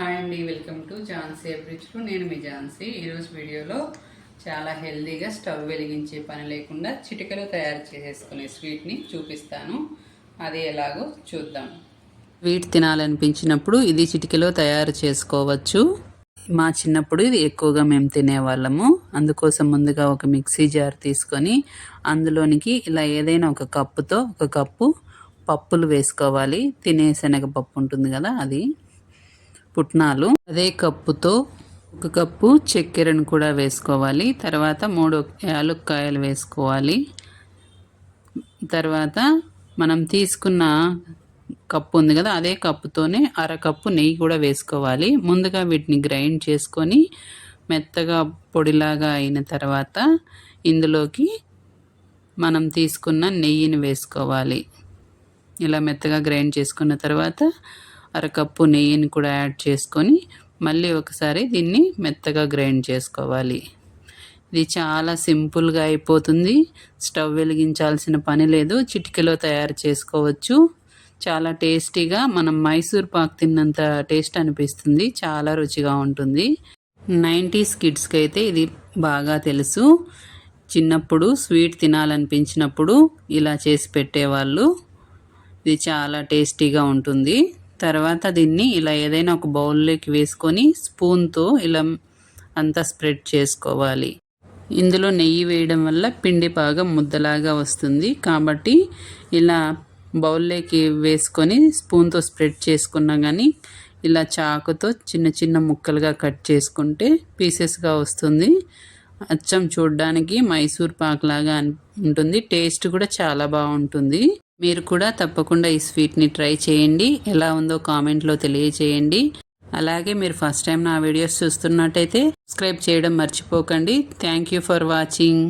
Hi అండి, welcome to Jhansi అభిరుచులు. నేను మీ ఝాన్సీ. ఈరోజు వీడియోలో చాలా హెల్దీగా స్టవ్ వెలిగించే పని లేకుండా చిటికలో తయారు చేసేసుకునే స్వీట్ని చూపిస్తాను. అది ఎలాగో చూద్దాం. స్వీట్ తినాలనిపించినప్పుడు ఇది చిటికలో తయారు చేసుకోవచ్చు. మా చిన్నప్పుడు ఇది ఎక్కువగా మేము తినేవాళ్ళము. అందుకోసం ముందుగా ఒక మిక్సీ జార్ తీసుకొని అందులోనికి ఇలా ఏదైనా ఒక కప్పుతో ఒక కప్పు పప్పులు వేసుకోవాలి. తినే శనగపప్పు ఉంటుంది కదా, అది పుట్నాలు. అదే కప్పుతో ఒక కప్పు చక్కెరను కూడా వేసుకోవాలి. తర్వాత 3 యాలక్కాయలు వేసుకోవాలి. తర్వాత మనం తీసుకున్న కప్పు ఉంది కదా, అదే కప్పుతోనే అరకప్పు నెయ్యి కూడా వేసుకోవాలి. ముందుగా వీటిని గ్రైండ్ చేసుకొని మెత్తగా పొడిలాగా అయిన తర్వాత ఇందులోకి మనం తీసుకున్న నెయ్యిని వేసుకోవాలి. ఇలా మెత్తగా గ్రైండ్ చేసుకున్న తర్వాత అరకప్పు నెయ్యిని కూడా యాడ్ చేసుకొని మళ్ళీ ఒకసారి దీన్ని మెత్తగా గ్రైండ్ చేసుకోవాలి. ఇది చాలా సింపుల్గా అయిపోతుంది. స్టవ్ వెలిగించాల్సిన పని లేదు. చిటికెలో తయారు చేసుకోవచ్చు. చాలా టేస్టీగా మనం మైసూర్ పాక్ తిన్నంత టేస్ట్ అనిపిస్తుంది. చాలా రుచిగా ఉంటుంది. 90s కిడ్స్కి అయితే ఇది బాగా తెలుసు. చిన్నప్పుడు స్వీట్ తినాలనిపించినప్పుడు ఇలా చేసి పెట్టేవాళ్ళు. ఇది చాలా టేస్టీగా ఉంటుంది. తర్వాత దీన్ని ఇలా ఏదైనా ఒక బౌల్లోకి వేసుకొని స్పూన్తో ఇలా అంతా స్ప్రెడ్ చేసుకోవాలి. ఇందులో నెయ్యి వేయడం వల్ల పిండి బాగా ముద్దలాగా వస్తుంది. కాబట్టి ఇలా బౌల్లోకి వేసుకొని స్పూన్తో స్ప్రెడ్ చేసుకున్నా కానీ ఇలా చాకుతో చిన్న చిన్న ముక్కలుగా కట్ చేసుకుంటే పీసెస్గా వస్తుంది. అచ్చం చూడడానికి మైసూర్ పాక్ లాగా ఉంటుంది. టేస్ట్ కూడా చాలా బాగుంటుంది. మీరు కూడా తప్పకుండా ఈ స్వీట్ని ట్రై చేయండి. ఎలా ఉందో కామెంట్లో తెలియచేయండి. అలాగే మీరు ఫస్ట్ టైం నా వీడియోస్ చూస్తున్నట్టయితే సబ్స్క్రైబ్ చేయడం మర్చిపోకండి. Thank you for watching.